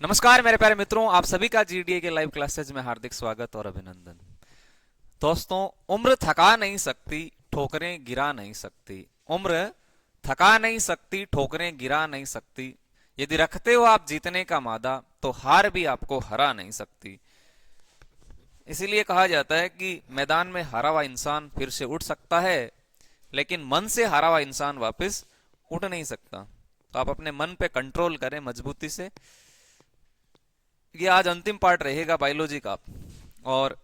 नमस्कार मेरे प्यारे मित्रों, आप सभी का जीडीए के लाइव क्लासेज में हार्दिक स्वागत और अभिनंदन। दोस्तों, उम्र थका नहीं सकती, ठोकरें गिरा नहीं सकती। उम्र थका नहीं सकती, ठोकरें गिरा नहीं सकती। यदि रखते हो आप जीतने का मादा, तो हार भी आपको हरा नहीं सकती। इसीलिए कहा जाता है कि मैदान में हारा हुआ इंसान फिर से उठ सकता है, लेकिन मन से हारा हुआ इंसान वापस उठ नहीं सकता। तो आप अपने मन पे कंट्रोल करें मजबूती से। ये आज अंतिम पार्ट रहेगा बायोलॉजी का। और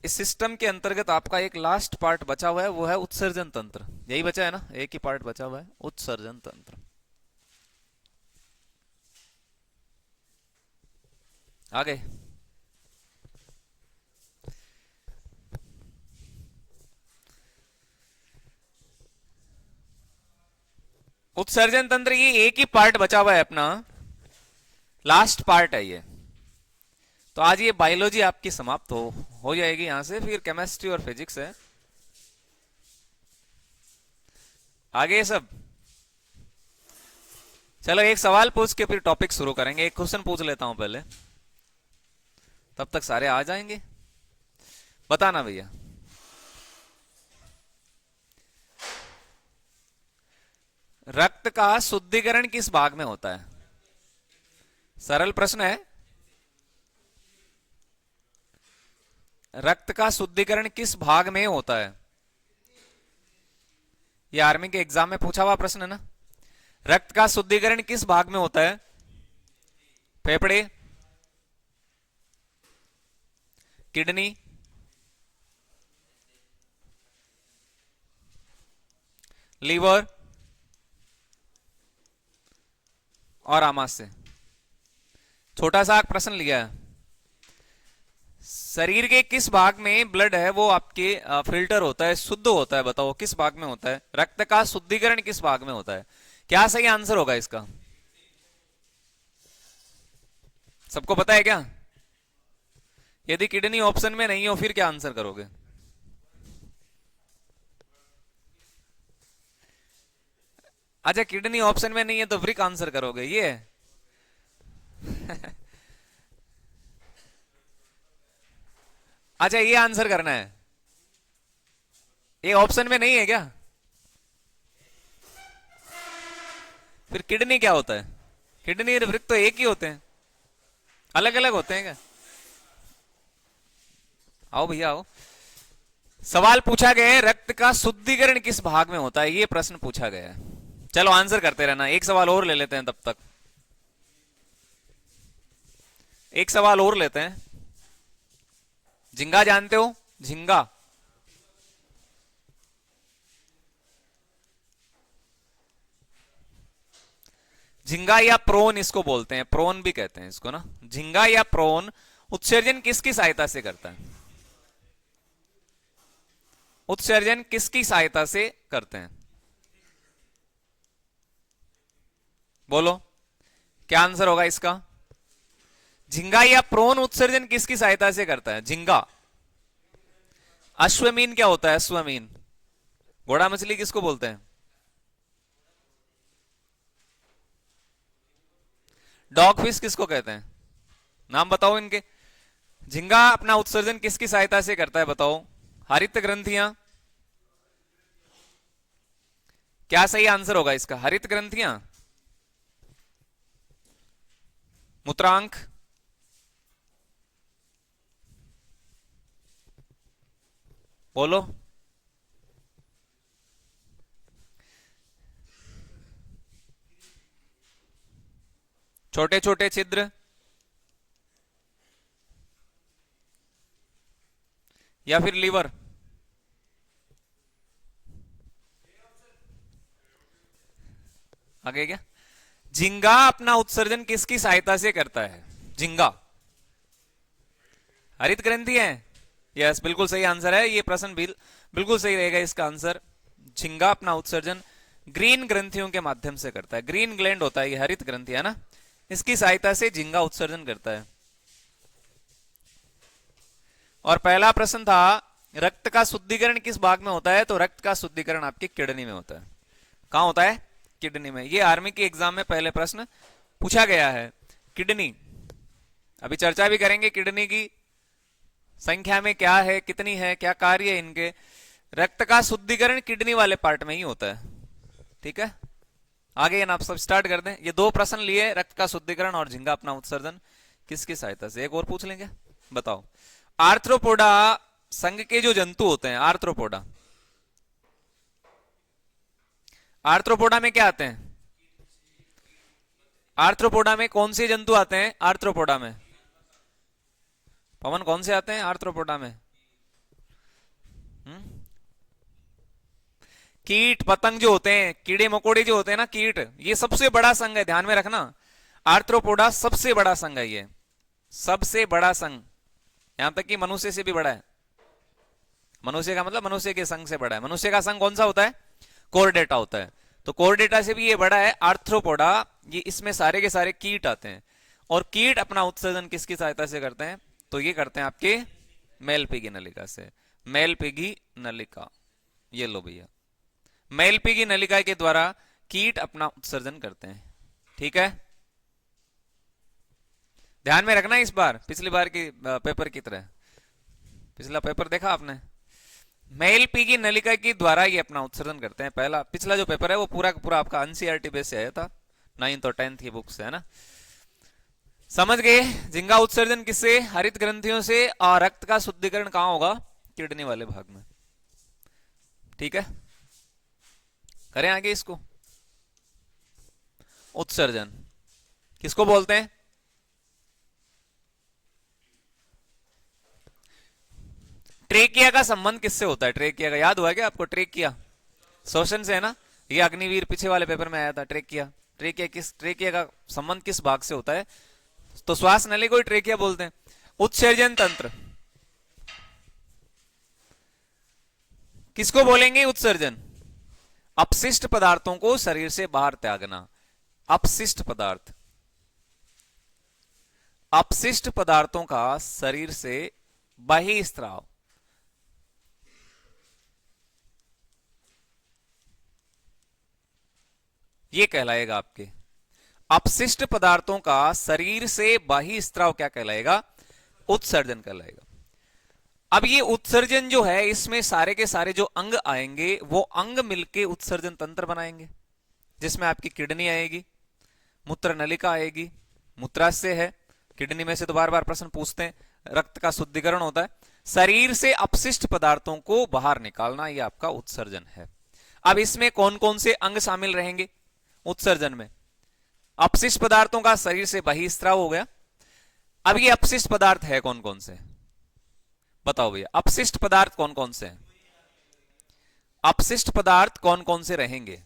इस सिस्टम के अंतर्गत आपका एक लास्ट पार्ट बचा हुआ है, वो है उत्सर्जन तंत्र। यही बचा है ना, एक ही पार्ट बचा हुआ है, उत्सर्जन तंत्र। आगे उत्सर्जन तंत्र, ये एक ही पार्ट बचा हुआ है अपना, लास्ट पार्ट है ये। तो आज ये बायोलॉजी आपकी समाप्त हो जाएगी। यहां से फिर केमिस्ट्री और फिजिक्स है आगे सब। चलो एक सवाल पूछ के फिर टॉपिक शुरू करेंगे। एक क्वेश्चन पूछ लेता हूं पहले, तब तक सारे आ जाएंगे। बताना भैया, रक्त का शुद्धिकरण किस भाग में होता है? सरल प्रश्न है। रक्त का शुद्धिकरण किस भाग में होता है? ये आर्मी के एग्जाम में पूछा हुआ प्रश्न है ना। रक्त का शुद्धिकरण किस भाग में होता है? फेफड़े, किडनी, लीवर और आमाशय। छोटा सा प्रश्न लिया है। शरीर के किस भाग में ब्लड है वो आपके फिल्टर होता है, शुद्ध होता है? बताओ किस भाग में होता है? रक्त का शुद्धिकरण किस भाग में होता है? क्या सही आंसर होगा इसका? सबको पता है क्या? यदि किडनी ऑप्शन में नहीं हो फिर क्या आंसर करोगे? अच्छा, किडनी ऑप्शन में नहीं है तो फिर आंसर करोगे ये? अच्छा, ये आंसर करना है। ये ऑप्शन में नहीं है क्या? फिर किडनी क्या होता है? किडनी और वृक्क तो एक ही होते हैं, अलग अलग होते हैं क्या? आओ भैया आओ। सवाल पूछा गया है, रक्त का शुद्धिकरण किस भाग में होता है, ये प्रश्न पूछा गया है। चलो आंसर करते रहना, एक सवाल और ले लेते हैं तब तक। एक सवाल और लेते हैं। झिंगा जानते हो? झिंगा, झिंगा या प्रोन इसको बोलते हैं, प्रोन भी कहते हैं इसको ना। झिंगा या प्रोन उत्सर्जन किसकी सहायता से करता है? उत्सर्जन किसकी सहायता से करते हैं? बोलो क्या आंसर होगा इसका? झिंगा या प्रोन उत्सर्जन किसकी सहायता से करता है? झिंगा। अश्वमीन क्या होता है? अश्वमीन, घोड़ा मछली किसको बोलते हैं? डॉग फिश किसको कहते हैं? नाम बताओ इनके। झिंगा अपना उत्सर्जन किसकी सहायता से करता है बताओ? हरित ग्रंथियां। क्या सही आंसर होगा इसका? हरित ग्रंथियां, मूत्रांक, बोलो। छोटे छोटे छिद्र या फिर लीवर? आगे क्या? झिंगा अपना उत्सर्जन किसकी सहायता से करता है? झिंगा हरित ग्रंथि है। यस, बिल्कुल सही आंसर है। ये प्रश्न बिल्कुल सही रहेगा इसका आंसर। झिंगा अपना उत्सर्जन ग्रीन ग्रंथियों के माध्यम से करता है। ग्रीन ग्लैंड होता है ये, हरित ग्रंथि है ना, इसकी सहायता से झिंगा उत्सर्जन करता है। और पहला प्रश्न था रक्त का शुद्धिकरण किस भाग में होता है, तो रक्त का शुद्धिकरण आपकी किडनी में होता है। कहां होता है? किडनी में। ये आर्मी के एग्जाम में पहले प्रश्न पूछा गया है। किडनी, अभी चर्चा भी करेंगे किडनी की संख्या में क्या है, कितनी है, क्या कार्य है इनके। रक्त का शुद्धिकरण किडनी वाले पार्ट में ही होता है, ठीक है। आगे आप सब स्टार्ट कर दें। ये दो प्रश्न लिए, रक्त का शुद्धिकरण और झिंगा अपना उत्सर्जन किसकी सहायता से। एक और पूछ लेंगे, बताओ। आर्थ्रोपोडा संघ के जो जंतु होते हैं, आर्थ्रोपोडा, आर्थ्रोपोडा में क्या आते हैं? आर्थ्रोपोडा में कौन से जंतु आते हैं? आर्थ्रोपोडा में पवन कौन से आते हैं आर्थ्रोपोडा में? कीट पतंग जो होते हैं, कीड़े मकोड़े जो होते हैं ना, कीट, ये सबसे बड़ा संघ है, ध्यान में रखना। आर्थ्रोपोडा सबसे बड़ा संघ है, ये सबसे बड़ा संघ, यहां तक कि मनुष्य से भी बड़ा है। मनुष्य का मतलब मनुष्य के संघ से बड़ा है। मनुष्य का संघ कौन सा होता है? कोरडेटा होता है। तो कोरडेटा से भी ये बड़ा है आर्थ्रोपोडा। ये इसमें सारे के सारे कीट आते हैं, और कीट अपना उत्सर्जन किसकी सहायता से करते हैं? तो ये करते हैं आपके मेलपीगी नलिका से। मेलपीगी नलिका, ये लो भैया, मेलपीगी नलिका के द्वारा कीट अपना उत्सर्जन करते हैं, ठीक है। ध्यान में रखना इस बार, पिछली बार की पेपर की तरह। पिछला पेपर देखा आपने? मेलपीगी नलिका के द्वारा ये अपना उत्सर्जन करते हैं। पहला पिछला जो पेपर है वो पूरा का पूरा आपका एनसीईआरटी बेस से आया था, 9th और 10th की बुक से, है ना। समझ गए? झिंगा उत्सर्जन किससे? हरित ग्रंथियों से। और रक्त का शुद्धिकरण कहां होगा? किडनी वाले भाग में, ठीक है। करें आगे इसको। उत्सर्जन किसको बोलते हैं? ट्रेकिया का संबंध किससे होता है? ट्रेकिया का याद हुआ क्या आपको? ट्रेकिया श्वसन से है ना। ये अग्निवीर पीछे वाले पेपर में आया था। ट्रेकिया, ट्रेकिया का संबंध किस भाग से होता है? तो श्वास नली को ही ट्रेकिया बोलते हैं। उत्सर्जन तंत्र किसको बोलेंगे? उत्सर्जन, अपशिष्ट पदार्थों को शरीर से बाहर त्यागना। अपशिष्ट पदार्थ, अपशिष्ट पदार्थों का शरीर से बहिस्त्राव, ये कहलाएगा आपके। अपशिष्ट पदार्थों का शरीर से बहिस्त्राव क्या कहलाएगा? उत्सर्जन कहलाएगा। अब ये उत्सर्जन जो है, इसमें सारे के सारे जो अंग आएंगे वो अंग मिलके उत्सर्जन तंत्र बनाएंगे, जिसमें आपकी किडनी आएगी, मूत्र नलिका आएगी, मूत्राशय है। किडनी में से तो बार बार प्रश्न पूछते हैं। रक्त का शुद्धिकरण होता है। शरीर से अपशिष्ट पदार्थों को बाहर निकालना, यह आपका उत्सर्जन है। अब इसमें कौन कौन से अंग शामिल रहेंगे उत्सर्जन में? अपशिष्ट पदार्थों का शरीर से बहिस्त्राव हो गया। अब ये अपशिष्ट पदार्थ है कौन कौन से? बताओ भैया, अपशिष्ट पदार्थ कौन कौन से हैं? अपशिष्ट पदार्थ कौन कौन से रहेंगे?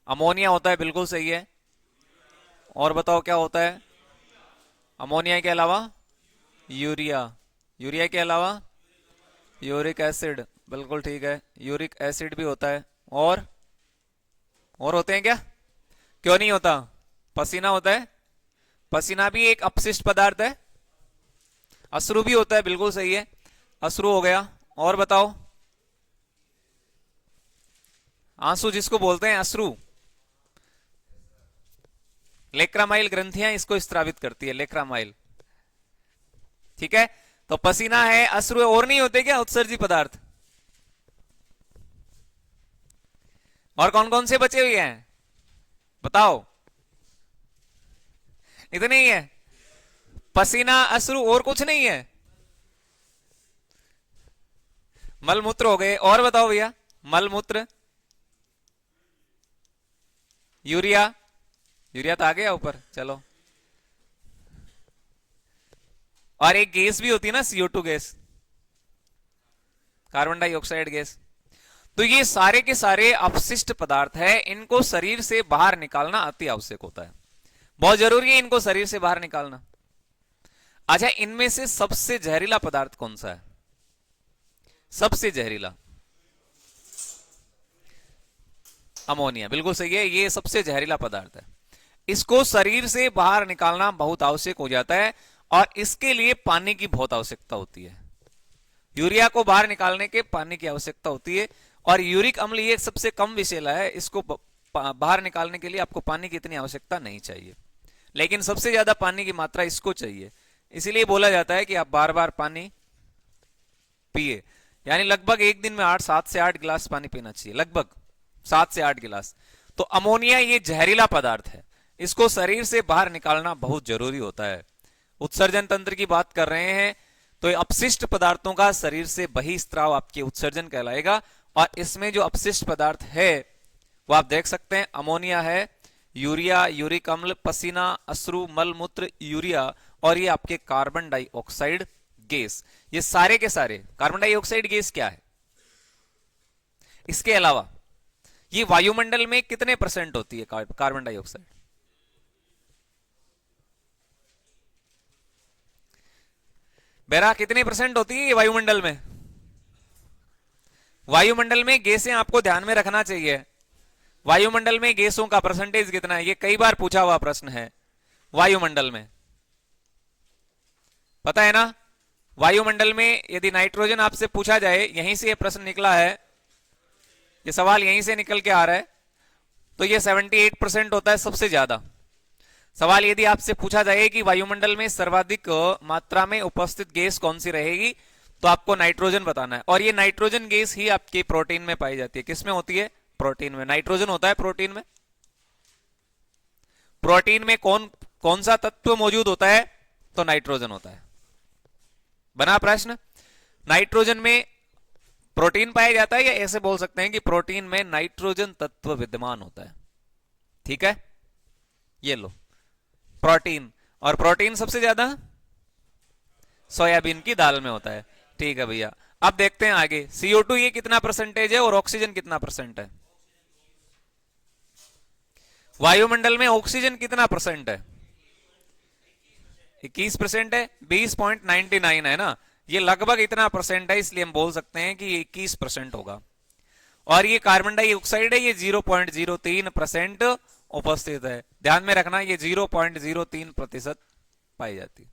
अमोनिया होता है, बिल्कुल सही है। और बताओ क्या होता है? अमोनिया के अलावा यूरिया, यूरिया के अलावा यूरिक एसिड, बिल्कुल ठीक है, यूरिक एसिड भी होता है। और होते हैं क्या? क्यों नहीं होता? पसीना होता है, पसीना भी एक अपशिष्ट पदार्थ है। अश्रु भी होता है, बिल्कुल सही है, अश्रु हो गया। और बताओ, आंसू जिसको बोलते हैं अश्रु, लेक्रामाइल ग्रंथियां इसको स्त्रावित करती है, लेक्रामाइल, ठीक है। तो पसीना है, अश्रु है, और नहीं होते क्या उत्सर्जी पदार्थ? और कौन कौन से बचे हुए हैं बताओ? इतने ही है, पसीना, अश्रु, और कुछ नहीं है। मलमूत्र हो गए। और बताओ भैया, मलमूत्र, यूरिया, यूरिया तो आ गया ऊपर, चलो। और एक गैस भी होती है ना, CO2 gas, carbon dioxide gas. तो ये सारे के सारे अपशिष्ट पदार्थ है, इनको शरीर से बाहर निकालना अति आवश्यक होता है, बहुत जरूरी है इनको शरीर से बाहर निकालना। अच्छा, इनमें से सबसे जहरीला पदार्थ कौन सा है? सबसे जहरीला अमोनिया, बिल्कुल सही है, ये सबसे जहरीला पदार्थ है। इसको शरीर से बाहर निकालना बहुत आवश्यक हो जाता है, और इसके लिए पानी की बहुत आवश्यकता होती है। यूरिया को बाहर निकालने के पानी की आवश्यकता होती है। और यूरिक अम्ल ये सबसे कम विषैला है, इसको बाहर निकालने के लिए आपको पानी की इतनी आवश्यकता नहीं चाहिए। लेकिन सबसे ज्यादा पानी की मात्रा इसको चाहिए, इसीलिए बोला जाता है कि आप बार बार पानी पिए। यानी लगभग एक दिन में 7 से 8 गिलास पानी पीना चाहिए, लगभग 7 से 8 गिलास। तो अमोनिया ये जहरीला पदार्थ है, इसको शरीर से बाहर निकालना बहुत जरूरी होता है। उत्सर्जन तंत्र की बात कर रहे हैं तो अपशिष्ट पदार्थों का शरीर से बहिस्त्राव आपके उत्सर्जन कहलाएगा। और इसमें जो अपशिष्ट पदार्थ है वो आप देख सकते हैं, अमोनिया है, यूरिया, यूरिक अम्ल, पसीना, अश्रु, मल मूत्र, यूरिया, और ये आपके कार्बन डाइऑक्साइड गैस। ये सारे के सारे कार्बन डाइऑक्साइड गैस क्या है, इसके अलावा ये वायुमंडल में कितने परसेंट होती है कार्बन डाइऑक्साइड? बेरा कितने परसेंट होती है ये वायुमंडल में? वायुमंडल में गैसें आपको ध्यान में रखना चाहिए, वायुमंडल में गैसों का परसेंटेज कितना है, ये कई बार पूछा हुआ प्रश्न है। वायुमंडल में पता है ना, वायुमंडल में यदि नाइट्रोजन आपसे पूछा जाए, यहीं से ये प्रश्न निकला है, ये सवाल यहीं से निकल के आ रहा है, तो ये 78% होता है सबसे ज्यादा। सवाल यदि आपसे पूछा जाए कि वायुमंडल में सर्वाधिक मात्रा में उपस्थित गैस कौन सी रहेगी, तो आपको नाइट्रोजन बताना है। और ये नाइट्रोजन गैस ही आपके प्रोटीन में पाई जाती है। किसमें होती है? प्रोटीन में नाइट्रोजन होता है। प्रोटीन में, प्रोटीन में कौन कौन सा तत्व मौजूद होता है? तो नाइट्रोजन होता है। बना प्रश्न, नाइट्रोजन में प्रोटीन पाया जाता है, या ऐसे बोल सकते हैं कि प्रोटीन में नाइट्रोजन तत्व विद्यमान होता है। ठीक है, ये लो प्रोटीन, और प्रोटीन सबसे ज्यादा सोयाबीन की दाल में होता है। ठीक है भैया, अब देखते हैं आगे। CO2 ये कितना परसेंटेज है और ऑक्सीजन कितना परसेंट है? वायुमंडल में ऑक्सीजन कितना परसेंट है? 21% है। 20.99 है ना, ये लगभग इतना परसेंट है, इसलिए हम बोल सकते हैं कि 21% होगा। और ये कार्बन डाइऑक्साइड है, ये 0.03% उपस्थित है। ध्यान में रखना, ये 0.03% पाई जाती है।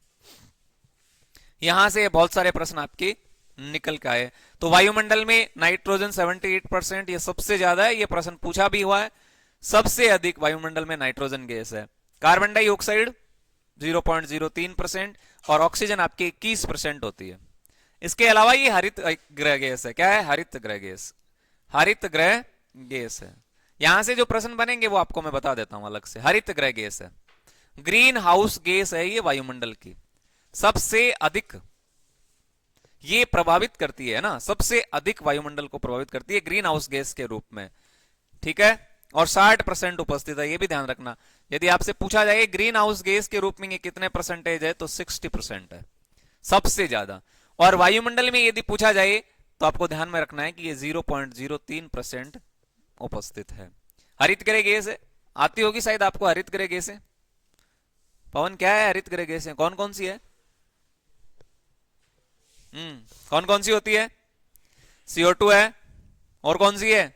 यहां से बहुत सारे प्रश्न आपके निकल के आए। तो वायुमंडल में नाइट्रोजन 78%, ये सबसे ज्यादा है, ये प्रश्न पूछा भी हुआ है। सबसे अधिक वायुमंडल में नाइट्रोजन गैस है। कार्बन डाइऑक्साइड 0.03% और ऑक्सीजन आपके 21% होती है। इसके अलावा ये हरित गृह गैस है। क्या है? हरित गृह गैस, हरित गृह गैस है। यहां से जो प्रश्न बनेंगे वो आपको मैं बता देता हूं अलग से। हरित गृह गैस है, ग्रीन हाउस गैस है, ये वायुमंडल की सबसे अधिक ये प्रभावित करती है ना, सबसे अधिक वायुमंडल को प्रभावित करती है ग्रीन हाउस गैस के रूप में। ठीक है, और 60% उपस्थित है, ये भी ध्यान रखना। यदि आपसे पूछा जाए ग्रीन हाउस गैस के रूप में ये कितने परसेंटेज है, तो 60% है, सबसे ज्यादा। और वायुमंडल में यदि पूछा जाए तो आपको ध्यान में रखना है कि ये 0.03% उपस्थित है। हरित गृह गैस है, आती होगी शायद आपको हरित गृह गैस है। पवन, क्या है हरित गृह गैस है? कौन कौन सी है? कौन कौन सी होती है? CO2 है, और कौन सी है?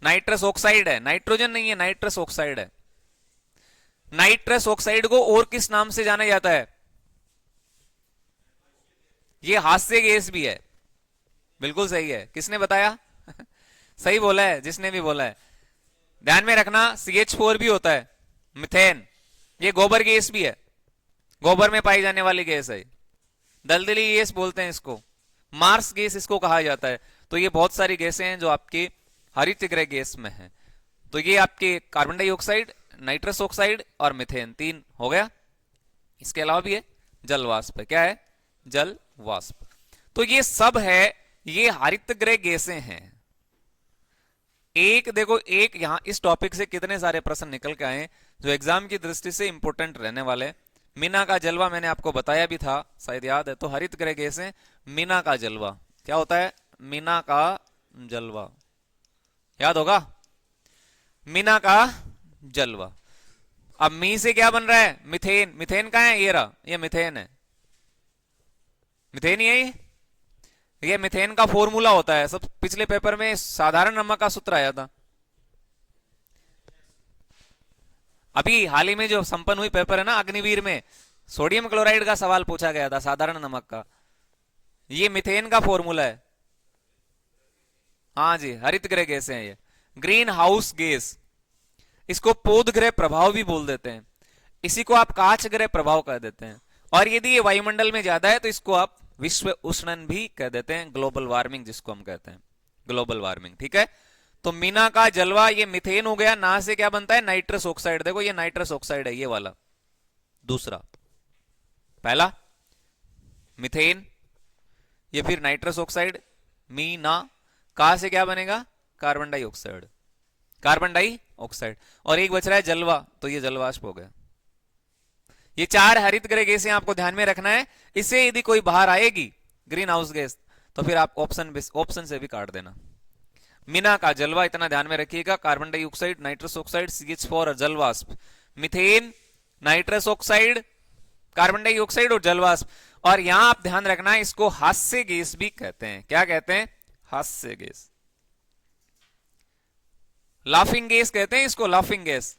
नाइट्रस ऑक्साइड है। नाइट्रोजन नहीं है, नाइट्रस ऑक्साइड है। नाइट्रस ऑक्साइड को और किस नाम से जाना जाता है? ये हास्य गैस भी है। बिल्कुल सही है, किसने बताया? सही बोला है, जिसने भी बोला है। ध्यान में रखना, CH4 भी होता है, मिथेन, ये गोबर गैस भी है, गोबर में पाई जाने वाली गैस है। दलदली गैस बोलते हैं इसको, मार्स गैस इसको कहा जाता है। तो ये बहुत सारी गैसें हैं जो आपके हरित गृह गैस में है। तो ये आपके कार्बन डाइऑक्साइड, नाइट्रस ऑक्साइड और मिथेन, 3 हो गया। इसके अलावा भी है जल वाष्प। क्या है? जल वाष्प। तो ये सब है, ये हरित गृह गैसें हैं। एक देखो, एक यहां इस टॉपिक से कितने सारे प्रश्न निकल के आए जो एग्जाम की दृष्टि से इंपोर्टेंट रहने वाले। मीना का जलवा मैंने आपको बताया भी था, शायद याद है। तो हरित गृह गैसें, मीना का जलवा क्या होता है? मीना का जलवा याद होगा, मीना का जलवा। अब मी से क्या बन रहा है? मिथेन। मिथेन का है? ये रहा, ये मिथेन है, मिथेन ही है ये मिथेन का फॉर्मूला होता है। सब पिछले पेपर में साधारण नमक का सूत्र आया था। अभी हाल ही में जो संपन्न हुई पेपर है ना अग्निवीर में, सोडियम क्लोराइड का सवाल पूछा गया था, साधारण नमक का। ये मिथेन का फॉर्मूला है। हाँ जी, हरित गृह गैसें हैं ये, ग्रीन हाउस गैस। इसको पोधगृह प्रभाव भी बोल देते हैं। इसी को आप काच ग्रह प्रभाव कह देते हैं। और यदि ये वायुमंडल में ज्यादा है तो इसको आप विश्व उष्णन भी कह देते हैं, ग्लोबल वार्मिंग जिसको हम कहते हैं, ग्लोबल वार्मिंग। ठीक है, तो मीना का जलवा ये मिथेन हो गया, ना से क्या बनता है, नाइट्रस ऑक्साइड। देखो ये नाइट्रस ऑक्साइड है, ये वाला दूसरा, पहला मिथेन, ये फिर नाइट्रस ऑक्साइड, मीना, का से क्या बनेगा, कार्बन डाइऑक्साइड, कार्बन डाइऑक्साइड, और एक बच रहा है जलवा, तो ये जलवाष्प हो गया। ये 4 हरित गृह गैसें आपको ध्यान में रखना है। इससे यदि कोई बाहर आएगी ग्रीन हाउस गैस तो फिर आप ऑप्शन से भी काट देना। मीना का जलवा इतना ध्यान में रखिएगा, carbon dioxide, nitrous oxide, CH4 और जलवाष्प, methane, nitrous oxide, carbon dioxide और जलवाष्प। और यहां आप ध्यान रखना है, इसको हास्य गैस भी कहते हैं। क्या कहते हैं, हास्य गैस, लाफिंग गैस कहते हैं इसको, लाफिंग गैस।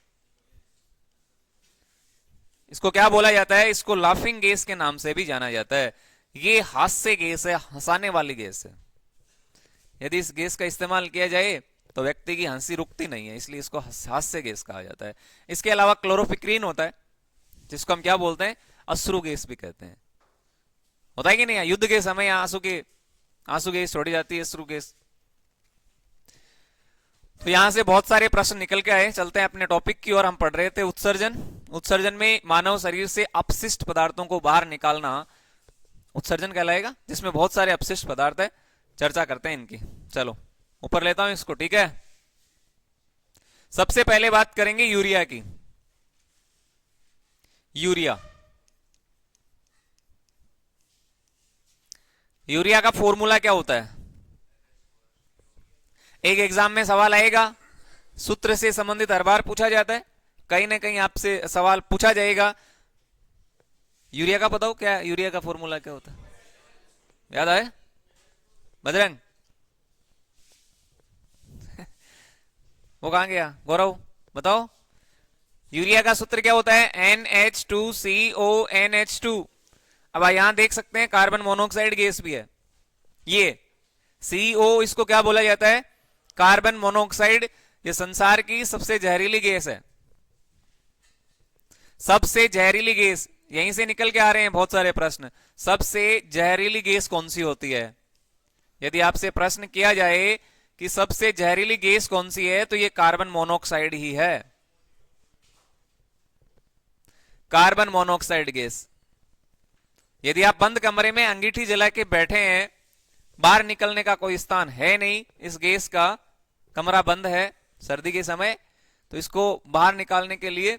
इसको क्या बोला जाता है, इसको लाफिंग गैस के नाम से भी जाना जाता है। ये हास्य गैस है, हंसाने वाली गैस है। यदि इस गैस का इस्तेमाल किया जाए तो व्यक्ति की हंसी रुकती नहीं है, इसलिए इसको हास्य गैस कहा जाता है। इसके अलावा क्लोरोफिक्रीन होता है, जिसको हम क्या बोलते हैं, अश्रु गैस भी कहते हैं। होता है कि नहीं, युद्ध के समय आंसू गैस छोड़ी जाती है, अश्रु गैस। तो यहां से बहुत सारे प्रश्न निकल के आए। चलते हैं अपने टॉपिक की ओर। हम पढ़ रहे थे उत्सर्जन। उत्सर्जन में मानव शरीर से अपशिष्ट पदार्थों को बाहर निकालना उत्सर्जन कहलाएगा, जिसमें बहुत सारे अपशिष्ट पदार्थ है। चर्चा करते हैं इनकी। चलो ऊपर लेता हूं इसको, ठीक है। सबसे पहले बात करेंगे यूरिया की। यूरिया का फॉर्मूला क्या होता है, एक एग्जाम में सवाल आएगा, सूत्र से संबंधित हर बार पूछा जाता है, कहीं ना कहीं आपसे सवाल पूछा जाएगा। यूरिया का बताओ क्या, यूरिया का फॉर्मूला क्या होता है, याद आए बजरंग? वो कहां गया, गौरव बताओ। यूरिया का सूत्र क्या होता है, NH2CONH2। अब यहां देख सकते हैं कार्बन मोनोऑक्साइड गैस भी है। ये CO, इसको क्या बोला जाता है, कार्बन मोनोऑक्साइड। ये संसार की सबसे जहरीली गैस है, सबसे जहरीली गैस। यहीं से निकल के आ रहे हैं बहुत सारे प्रश्न। सबसे जहरीली गैस कौन सी होती है, यदि आपसे प्रश्न किया जाए कि सबसे जहरीली गैस कौन सी है, तो ये कार्बन मोनोऑक्साइड ही है, कार्बन मोनोऑक्साइड गैस। यदि आप बंद कमरे में अंगीठी जला के बैठे हैं, बाहर निकलने का कोई स्थान है नहीं, इस गैस का कमरा बंद है सर्दी के समय, तो इसको बाहर निकालने के लिए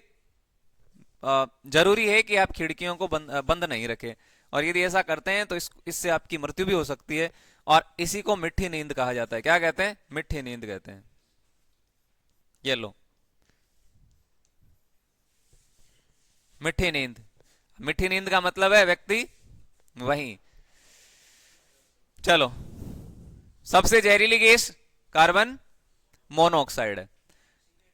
जरूरी है कि आप खिड़कियों को बंद नहीं रखें। और यदि ऐसा करते हैं तो इससे आपकी मृत्यु भी हो सकती है। और इसी को मिठी नींद कहा जाता है। क्या कहते हैं, मिठी नींद कहते हैं। ये लो, मिठी नींद। मिठी नींद का मतलब है व्यक्ति वही। चलो, सबसे जहरीली गैस कार्बन मोनोऑक्साइड है,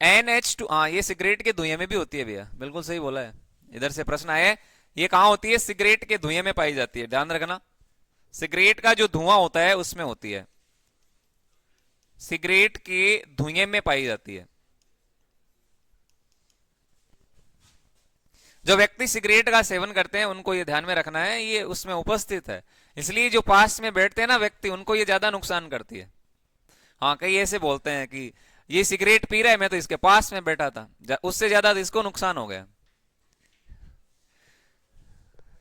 NH2। हाँ, ये सिगरेट के धुएं में भी होती है भैया, बिल्कुल सही बोला है। इधर से प्रश्न आया है, ये कहां होती है, सिगरेट के धुएं में पाई जाती है, ध्यान रखना। सिगरेट का जो धुआं होता है उसमें होती है, सिगरेट के धुएं में पाई जाती है। जो व्यक्ति सिगरेट का सेवन करते हैं उनको ये ध्यान में रखना है, ये उसमें उपस्थित है। इसलिए जो पास में बैठते हैं ना व्यक्ति, उनको ये ज्यादा नुकसान करती है। हाँ, कई ऐसे बोलते हैं कि ये सिगरेट पी रहा है, मैं तो इसके पास में बैठा था, उससे ज्यादा तो इसको नुकसान हो गया।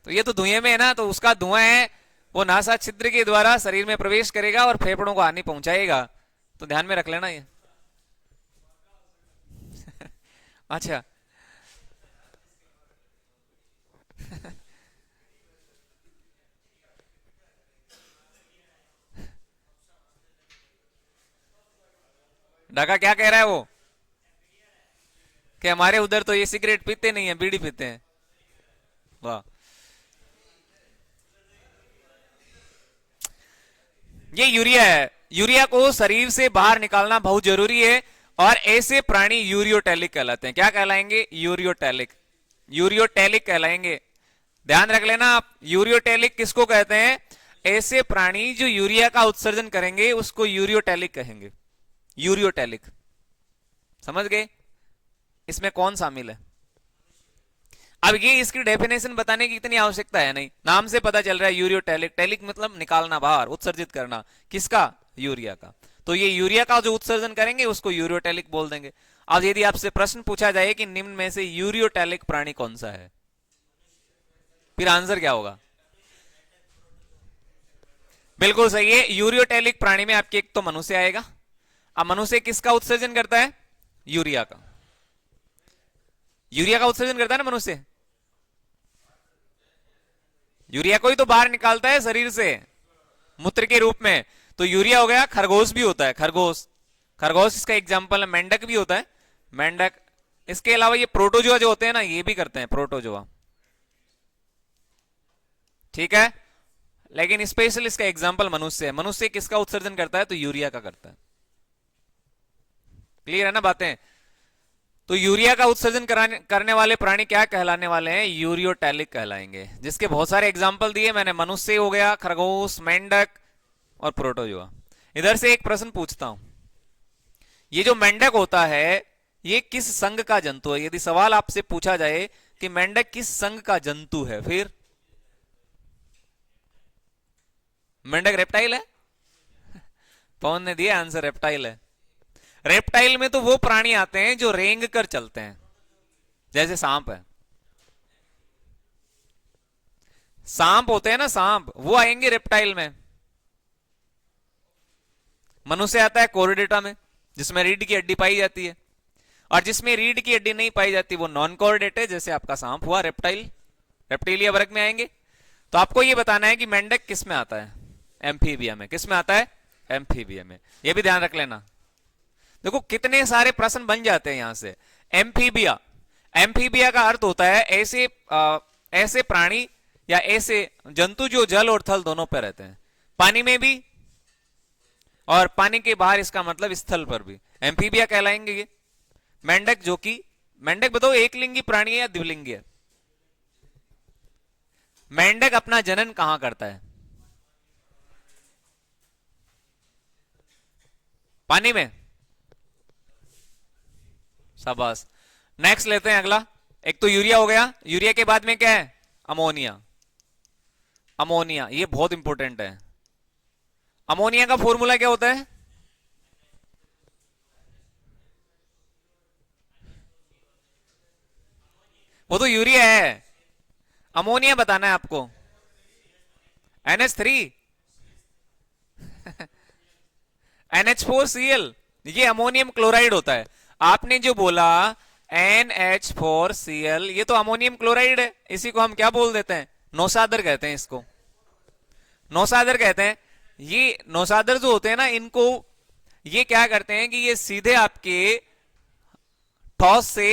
तो ये तो धुएं में है ना, तो उसका धुआं है वो नासा छिद्र के द्वारा शरीर में प्रवेश करेगा और फेफड़ों को हानि पहुंचाएगा, तो ध्यान में रख लेना ये। अच्छा डाका क्या कह रहा है वो, कि हमारे उधर तो ये सिगरेट पीते नहीं है, बीड़ी पीते हैं। वाह, ये यूरिया है। यूरिया को शरीर से बाहर निकालना बहुत जरूरी है। और ऐसे प्राणी यूरियोटैलिक कहलाते हैं। क्या कहलाएंगे, यूरियोटैलिक, यूरियोटैलिक कहलाएंगे। ध्यान रख लेना आप, यूरियोटैलिक किसको कहते हैं, ऐसे प्राणी जो यूरिया का उत्सर्जन करेंगे उसको यूरियोटैलिक कहेंगे। यूरियोटैलिक, समझ गए? इसमें कौन शामिल है, अब ये इसकी डेफिनेशन बताने की इतनी आवश्यकता है नहीं, नाम से पता चल रहा है यूरियोटैलिक। टैलिक मतलब निकालना बाहर, उत्सर्जित करना, किसका? यूरिया का। तो ये यूरिया का जो उत्सर्जन करेंगे उसको यूरियोटैलिक बोल देंगे। अब यदि आपसे प्रश्न पूछा जाए कि निम्न में से यूरियोटैलिक प्राणी कौन सा है, फिर आंसर क्या होगा? बिल्कुल सही है, यूरियोटैलिक प्राणी में आपके एक तो मनुष्य आएगा। अब मनुष्य किसका उत्सर्जन करता है? यूरिया का। यूरिया का उत्सर्जन करता है ना मनुष्य, यूरिया को ही तो बाहर निकालता है शरीर से मूत्र के रूप में। तो यूरिया हो गया। खरगोश भी होता है, खरगोश, खरगोश इसका एग्जाम्पल है। मेंढक भी होता है, मेंढक। इसके अलावा ये प्रोटोजोआ जो होते हैं ना, ये भी करते हैं, प्रोटोजोआ, ठीक है। लेकिन स्पेशल इसका एग्जाम्पल मनुष्य है। मनुष्य किसका उत्सर्जन करता है? तो यूरिया का करता है। क्लियर है ना बातें? तो यूरिया का उत्सर्जन करने वाले प्राणी क्या कहलाने वाले हैं? यूरियोटैलिक कहलाएंगे, जिसके बहुत सारे एग्जाम्पल दिए मैंने। मनुष्य हो गया, खरगोश, मेंढक और प्रोटोजोआ। इधर से एक प्रश्न पूछता हूं, ये जो मेंढक होता है ये किस संघ का जंतु है? यदि सवाल आपसे पूछा जाए कि मेंढक किस संघ का जंतु है, फिर मेंढक रेप्टाइल है। पवन ने दिया आंसर, रेप्टाइल है। रेप्टाइल में तो वो प्राणी आते हैं जो रेंग कर चलते हैं, जैसे सांप है। सांप होते हैं ना, सांप, वो आएंगे रेप्टाइल में। मनुष्य आता है कोर्डेटा में, जिसमें रीढ़ की हड्डी पाई जाती है, और जिसमें रीढ़ की हड्डी नहीं पाई जाती वो नॉन कोर्डेट है, जैसे आपका सांप हुआ, रेप्टाइल, रेप्टिलिया वर्ग में आएंगे। तो आपको ये बताना है कि मेंढक किस में आता है? एम्फीबिया में। किस में आता है? एम्फीबिया में। ये भी ध्यान रख लेना। देखो कितने सारे प्रश्न बन जाते हैं यहां से। एम्फीबिया, एम्फीबिया का अर्थ होता है ऐसे ऐसे प्राणी या ऐसे जंतु जो जल और थल दोनों पर रहते हैं, पानी में भी और पानी के बाहर, इसका मतलब स्थल पर भी एम्फीबिया कहलाएंगे ये। मेंढक, जो कि मेंढक बताओ एक लिंगी प्राणी है या द्विलिंगी है? मेंढक अपना जनन कहां करता है? पानी में। शाबाश। नेक्स्ट लेते हैं अगला। एक तो यूरिया हो गया, यूरिया के बाद में क्या है? अमोनिया। अमोनिया ये बहुत इंपॉर्टेंट है। अमोनिया का फॉर्मूला क्या होता है? वो तो यूरिया है, अमोनिया बताना है आपको। NH3 NH4Cl, ये अमोनियम क्लोराइड होता है। आपने जो बोला NH4Cl, ये तो अमोनियम क्लोराइड है। इसी को हम क्या बोल देते हैं? नौसादर कहते हैं इसको, नौसादर कहते हैं। ये नौसादर जो होते हैं ना, इनको ये क्या करते हैं कि ये सीधे आपके ठोस से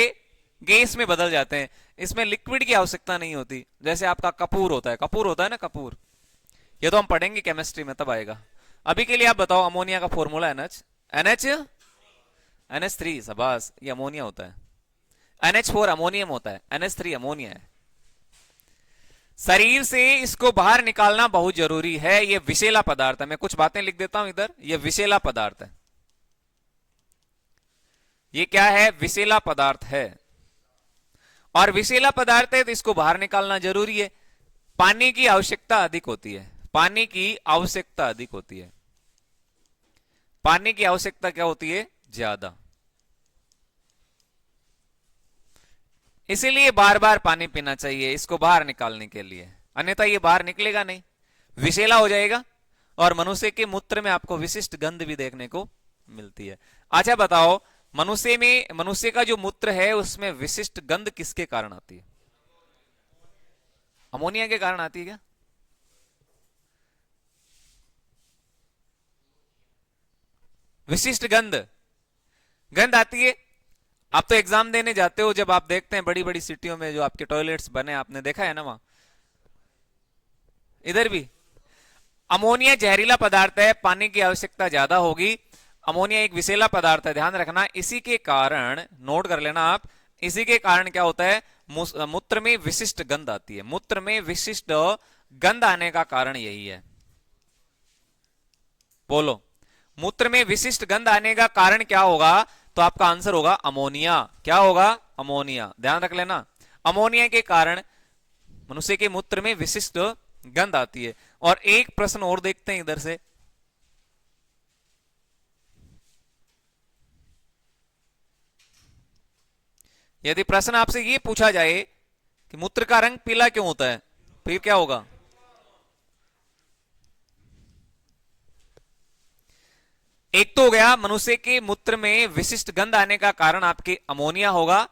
गैस में बदल जाते हैं। इसमें लिक्विड की आवश्यकता नहीं होती, जैसे आपका कपूर होता है। कपूर होता है ना, कपूर, ये तो हम पढ़ेंगे केमिस्ट्री में, तब आएगा। अभी के लिए आप बताओ अमोनिया का फॉर्मूला। NH3, शाबाश, ये अमोनिया होता है। NH4 अमोनियम होता है, NH3 अमोनिया है। शरीर से इसको बाहर निकालना बहुत जरूरी है। ये विषैला पदार्थ है। मैं कुछ बातें लिख देता हूं इधर। ये विषैला पदार्थ है। ये क्या है? विषैला पदार्थ है। और विषैला पदार्थ है तो इसको बाहर निकालना जरूरी है। पानी की आवश्यकता अधिक होती है, पानी की आवश्यकता अधिक होती है। पानी की आवश्यकता क्या होती है? ज्यादा। इसीलिए बार बार पानी पीना चाहिए इसको बाहर निकालने के लिए, अन्यथा ये बाहर निकलेगा नहीं, विषैला हो जाएगा। और मनुष्य के मूत्र में आपको विशिष्ट गंध भी देखने को मिलती है। अच्छा बताओ, मनुष्य का जो मूत्र है उसमें विशिष्ट गंध किसके कारण आती है? अमोनिया के कारण आती है क्या? विशिष्ट गंध आती है। आप तो एग्जाम देने जाते हो, जब आप देखते हैं बड़ी बड़ी सिटियों में जो आपके टॉयलेट्स बने, आपने देखा है ना वहां, इधर भी। अमोनिया जहरीला पदार्थ है, पानी की आवश्यकता ज्यादा होगी। अमोनिया एक विषैला पदार्थ है, ध्यान रखना। इसी के कारण, नोट कर लेना आप, इसी के कारण क्या होता है? मूत्र में विशिष्ट गंध आती है। मूत्र में विशिष्ट गंध आने का कारण यही है। बोलो, मूत्र में विशिष्ट गंध आने का कारण क्या होगा? तो आपका आंसर होगा अमोनिया। क्या होगा? अमोनिया। ध्यान रख लेना। अमोनिया के कारण मनुष्य के मूत्र में विशिष्ट गंध आती है। और एक प्रश्न और देखते हैं इधर से। यदि प्रश्न आपसे ये पूछा जाए कि मूत्र का रंग पीला क्यों होता है, फिर क्या होगा? एक तो हो गया मनुष्य के मूत्र में विशिष्ट गंध आने का कारण आपके अमोनिया होगा,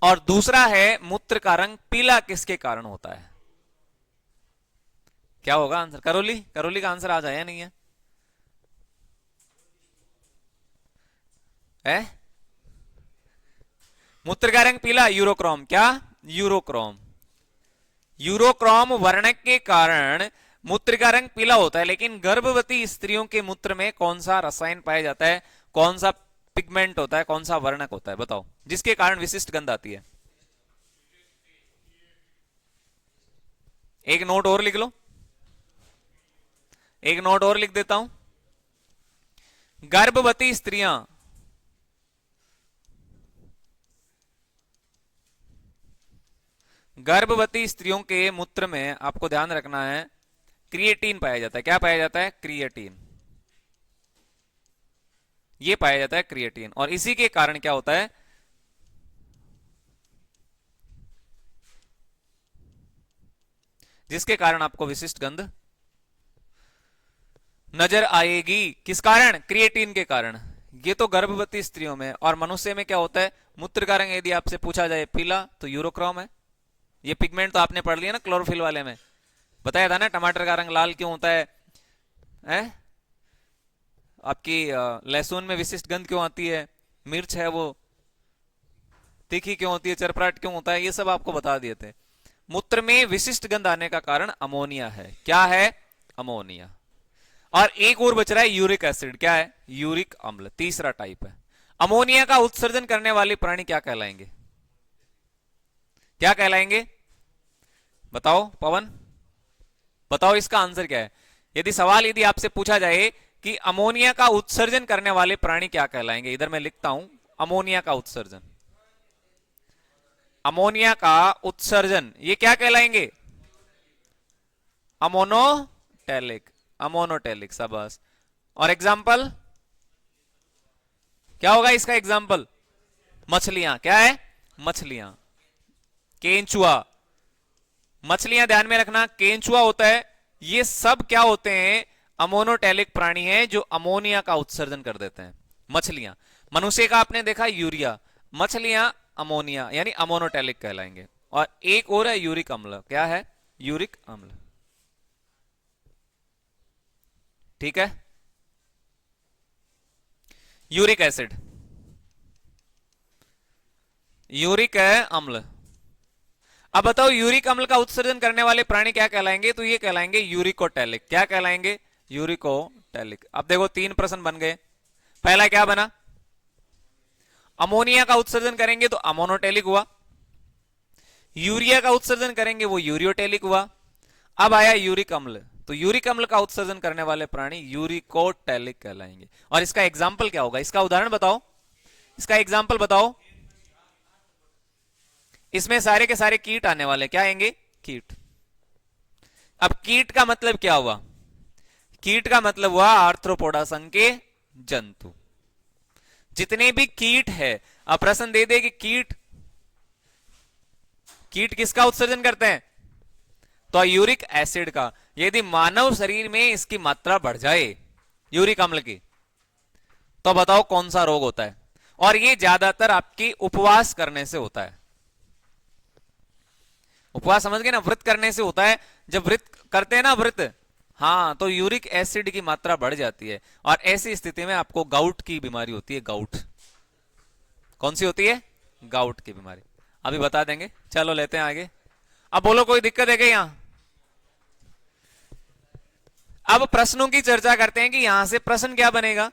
और दूसरा है मूत्र का रंग पीला किसके कारण होता है? क्या होगा आंसर? करोली, करोली का आंसर आ जाए नहीं है? मूत्र का रंग पीला, यूरोक्रोम। क्या? यूरोक्रोम। यूरोक्रोम वर्णक के कारण मूत्र का रंग पीला होता है। लेकिन गर्भवती स्त्रियों के मूत्र में कौन सा रसायन पाया जाता है, कौन सा पिगमेंट होता है, कौन सा वर्णक होता है, बताओ, जिसके कारण विशिष्ट गंध आती है? एक नोट और लिख लो, एक नोट और लिख देता हूं। गर्भवती स्त्रियां गर्भवती स्त्रियों के मूत्र में आपको ध्यान रखना है क्रिएटिन पाया जाता है। क्या पाया जाता है? क्रिएटिन। ये पाया जाता है क्रिएटिन, और इसी के कारण क्या होता है, जिसके कारण आपको विशिष्ट गंध नजर आएगी। किस कारण? क्रिएटिन के कारण। ये तो गर्भवती स्त्रियों में। और मनुष्य में क्या होता है? मूत्र का रंग यदि आपसे पूछा जाए पीला, तो यूरोक्रोम है। ये पिगमेंट तो आपने पढ़ लिया ना क्लोरोफिल वाले में, बताया था ना टमाटर का रंग लाल क्यों होता है, आपकी लहसुन में विशिष्ट गंध क्यों आती है, मिर्च है वो तीखी क्यों होती है, चरपराट क्यों होता है, ये सब आपको बता दिए थे। मूत्र में विशिष्ट गंध आने का कारण अमोनिया है। क्या है? अमोनिया। और एक और बच रहा है यूरिक एसिड। क्या है? यूरिक अम्ल, तीसरा टाइप है। अमोनिया का उत्सर्जन करने वाले प्राणी क्या कहलाएंगे? क्या कहलाएंगे? बताओ पवन, बताओ इसका आंसर क्या है? यदि आपसे पूछा जाए कि अमोनिया का उत्सर्जन करने वाले प्राणी क्या कहलाएंगे, इधर मैं लिखता हूं अमोनिया का उत्सर्जन। अमोनिया का उत्सर्जन ये क्या कहलाएंगे? अमोनोटेलिक। अमोनोटेलिक, शाबाश। और एग्जाम्पल क्या होगा इसका? एग्जाम्पल मछलियां। क्या है? मछलियां। केंचुआ, मछलियां ध्यान में रखना, केंचुआ होता है। ये सब क्या होते हैं? अमोनोटेलिक प्राणी हैं जो अमोनिया का उत्सर्जन कर देते हैं। मछलियां। मनुष्य का आपने देखा यूरिया, मछलियां अमोनिया, यानी अमोनोटेलिक कहलाएंगे। और एक और है यूरिक अम्ल। क्या है? यूरिक अम्ल। ठीक है। यूरिक एसिड, यूरिक है अम्ल। अब बताओ यूरिक अम्ल का उत्सर्जन करने वाले प्राणी क्या कहलाएंगे? तो ये कहलाएंगे यूरिकोटेलिक। क्या कहलाएंगे? यूरिकोटेलिक। अब देखो 3 प्रश्न बन गए। पहला क्या बना? अमोनिया का उत्सर्जन करेंगे तो अमोनोटेलिक हुआ, यूरिया का उत्सर्जन करेंगे वो यूरियोटेलिक हुआ। अब आया यूरिक अम्ल, तो यूरिक अम्ल का उत्सर्जन करने वाले प्राणी यूरिकोटेलिक कहलाएंगे। और इसका एग्जाम्पल क्या होगा? इसका उदाहरण बताओ, इसका एग्जाम्पल बताओ। इसमें सारे के सारे कीट आने वाले। क्या आएंगे? कीट। अब कीट का मतलब क्या हुआ? कीट का मतलब हुआ आर्थ्रोपोडा संघ के जंतु। जितने भी कीट है, अब प्रश्न दे दे कि कीट कीट किसका उत्सर्जन करते हैं? तो यूरिक एसिड का। यदि मानव शरीर में इसकी मात्रा बढ़ जाए यूरिक अम्ल की, तो बताओ कौन सा रोग होता है? और ये ज्यादातर आपकी उपवास करने से होता है। उपवास समझ गए ना? व्रत करने से होता है। जब व्रत करते हैं ना, व्रत, हाँ, तो यूरिक एसिड की मात्रा बढ़ जाती है, और ऐसी स्थिति में आपको गाउट की बीमारी होती है। गाउट। कौन सी होती है? गाउट की बीमारी। अभी बता देंगे। चलो लेते हैं आगे। अब बोलो कोई दिक्कत है क्या यहां? अब प्रश्नों की चर्चा करते हैं कि यहां से प्रश्न क्या बनेगा।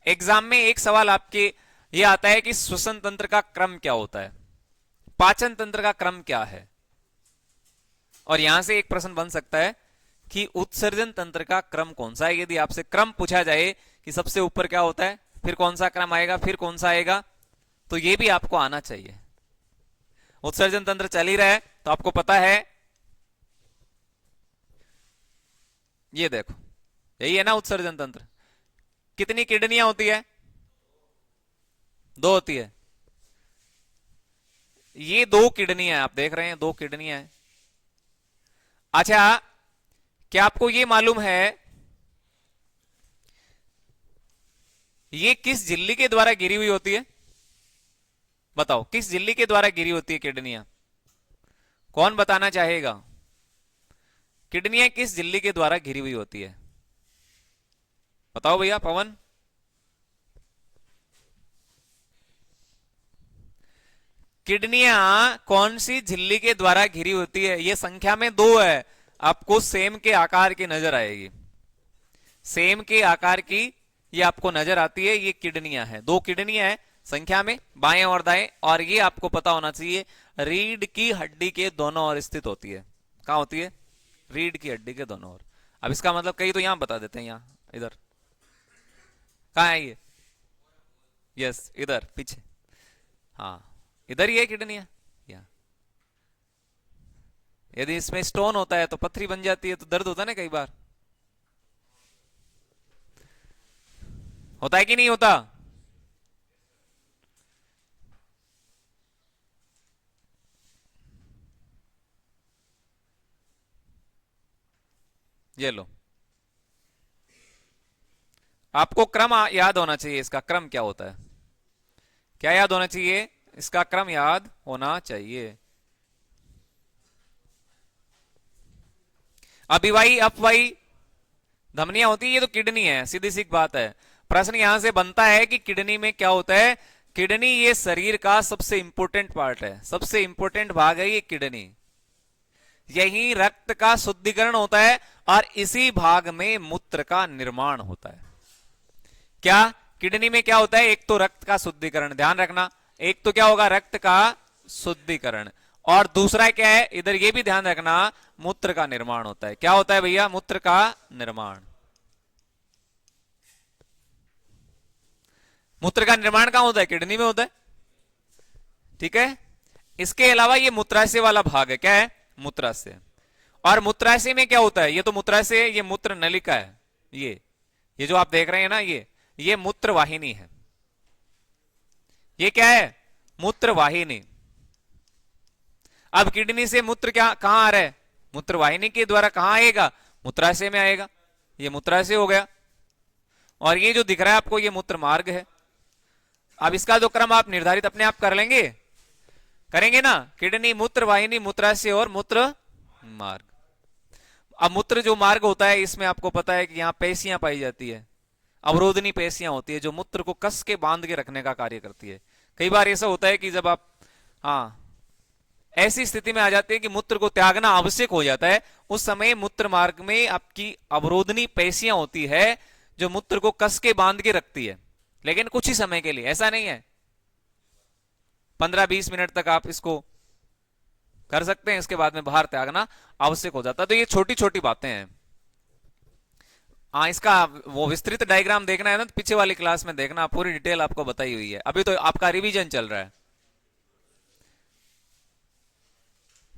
एग्जाम में एक सवाल आपके ये आता है कि श्वसन तंत्र का क्रम क्या होता है, पाचन तंत्र का क्रम क्या है। और यहां से एक प्रश्न बन सकता है कि उत्सर्जन तंत्र का क्रम कौन सा है। यदि आपसे क्रम पूछा जाए कि सबसे ऊपर क्या होता है, फिर कौन सा क्रम आएगा, फिर कौन सा आएगा, तो यह भी आपको आना चाहिए। उत्सर्जन तंत्र चल ही रहा है तो आपको पता है, ये देखो यही है ना उत्सर्जन तंत्र। कितनी किडनियां होती है? दो होती है। ये दो किडनियां आप देख रहे हैं, दो किडनियां हैं। अच्छा, क्या आपको ये मालूम है ये किस झिल्ली के द्वारा गिरी हुई होती है? बताओ किस झिल्ली के द्वारा गिरी होती है किडनियां? कौन बताना चाहेगा? किडनियां किस झिल्ली के द्वारा घिरी हुई होती है? बताओ भैया, पवन। किडनियां कौन सी झिल्ली के द्वारा घिरी होती है? ये संख्या में दो है, आपको सेम के आकार की नजर आएगी, सेम के आकार की ये आपको नजर आती है। ये किडनियां है, दो किडनियां है संख्या में, बाएं और दाएं। और ये आपको पता होना चाहिए रीढ़ की हड्डी के दोनों ओर स्थित होती है। कहां होती है? रीढ़ की हड्डी के दोनों ओर। अब इसका मतलब कई तो यहां बता देते हैं, यहां इधर कहां है ये? यस, इधर पीछे, हाँ इधर ही है किडनियां। यहाँ यदि इसमें स्टोन होता है तो पथरी बन जाती है, तो दर्द होता है ना कई बार, होता है कि नहीं होता? ये लो, आपको क्रम याद होना चाहिए। इसका क्रम क्या होता है? क्या याद होना चाहिए? इसका क्रम याद होना चाहिए। अभिवाही अपवाही धमनियां होती है, ये तो किडनी है, सीधी सी बात है। प्रश्न यहां से बनता है कि किडनी में क्या होता है? किडनी ये शरीर का सबसे इंपोर्टेंट पार्ट है, सबसे इंपोर्टेंट भाग है ये किडनी। यही रक्त का शुद्धिकरण होता है और इसी भाग में मूत्र का निर्माण होता है। क्या किडनी में क्या होता है? एक तो रक्त का शुद्धिकरण, ध्यान रखना, एक तो क्या होगा? रक्त का शुद्धिकरण, और दूसरा क्या है? इधर ये भी ध्यान रखना, मूत्र का निर्माण होता है। क्या होता है भैया? मूत्र का निर्माण। मूत्र का निर्माण कहां होता है? किडनी में होता है, ठीक है। इसके अलावा ये मूत्राशय वाला भाग है, क्या है? मूत्राशय। और मूत्राशय में क्या होता है? ये तो मूत्राशय, ये मूत्र नलिका है। ये जो आप देख रहे हैं ना, ये मूत्र वाहिनी है। ये क्या है? मूत्र वाहिनी। अब किडनी से मूत्र क्या कहां आ रहा है? मूत्र वाहिनी के द्वारा कहां आएगा? मूत्राशय में आएगा। ये मूत्राशय हो गया, और ये जो दिख रहा है आपको, ये मूत्र मार्ग है। अब इसका जो क्रम आप निर्धारित अपने आप कर लेंगे, करेंगे ना, किडनी, मूत्र वाहिनी, मूत्राशय और मूत्र मार्ग। अब मूत्र जो मार्ग होता है, इसमें आपको पता है कि यहां पेशियां पाई जाती है, अवरोधनी पेशियां होती है जो मूत्र को कस के बांध के रखने का कार्य करती है। कई बार ऐसा होता है कि जब आप, हाँ, ऐसी स्थिति में आ जाते हैं कि मूत्र को त्यागना आवश्यक हो जाता है, उस समय मूत्र मार्ग में आपकी अवरोधनी पेशियां होती है जो मूत्र को कस के बांध के रखती है, लेकिन कुछ ही समय के लिए, ऐसा नहीं है 15-20 मिनट तक आप इसको कर सकते हैं, इसके बाद में बाहर त्यागना आवश्यक हो जाता है। तो ये छोटी छोटी बातें हैं। हाँ, इसका वो विस्तृत डायग्राम देखना है ना, तो पीछे वाली क्लास में देखना, पूरी डिटेल आपको बताई हुई है। अभी तो आपका रिवीजन चल रहा है।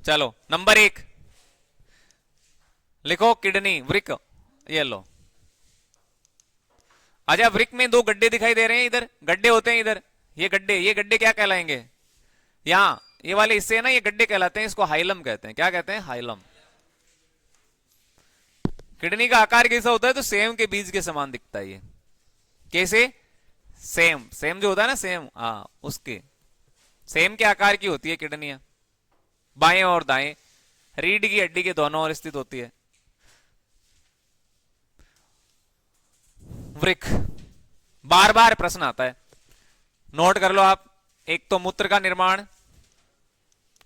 चलो, नंबर 1 लिखो, किडनी, वृक। ये लो, अच्छा, वृक में दो गड्ढे दिखाई दे रहे हैं, इधर गड्ढे होते हैं, इधर ये गड्ढे क्या कहलाएंगे? यहां ये वाले हिस्से है ना, ये गड्ढे कहलाते हैं, इसको हाइलम कहते हैं। क्या कहते हैं? हाइलम। किडनी का आकार कैसा होता है? तो सेम के बीज के समान दिखता है ये। कैसे? सेम, सेम जो होता है ना, सेम, हाँ, उसके सेम के आकार की होती है किडनियां, बाएं और दाएं, रीढ़ की हड्डी के दोनों ओर स्थित होती है। वृक, बार बार प्रश्न आता है, नोट कर लो आप। एक तो मूत्र का निर्माण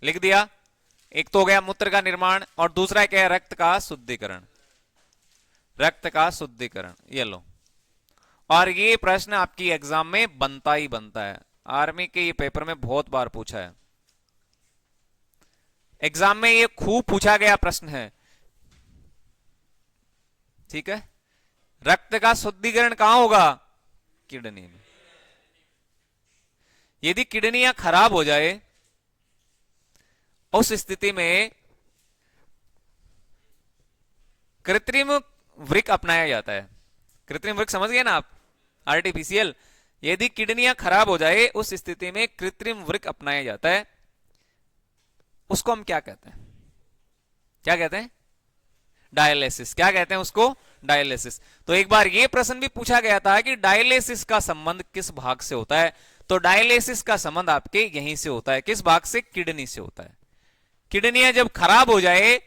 लिख दिया, एक तो हो गया मूत्र का निर्माण, और दूसरा क्या है? रक्त का शुद्धिकरण, रक्त का शुद्धिकरण। ये लो, और ये प्रश्न आपकी एग्जाम में बनता ही बनता है, आर्मी के ये पेपर में बहुत बार पूछा है, एग्जाम में ये खूब पूछा गया प्रश्न है, ठीक है। रक्त का शुद्धिकरण कहां होगा? किडनी में। यदि किडनियां खराब हो जाए उस स्थिति में कृत्रिम वृक्क अपनाया जाता है। कृत्रिम वृक्क समझ गए ना आप, आर्टिफिशियल। यदि किडनियां खराब हो जाए उस स्थिति में कृत्रिम वृक्क अपनाया जाता है। उसको हम क्या कहते हैं? क्या कहते हैं? डायलिसिस। क्या कहते हैं उसको? डायलिसिस। तो एक बार ये प्रश्न भी पूछा गया था कि डायलिसिस का संबंध किस भाग से होता है? तो डायलिसिस का संबंध आपके यहीं से होता है। किस भाग से? किडनी से होता है। किडनियां जब खराब हो जाए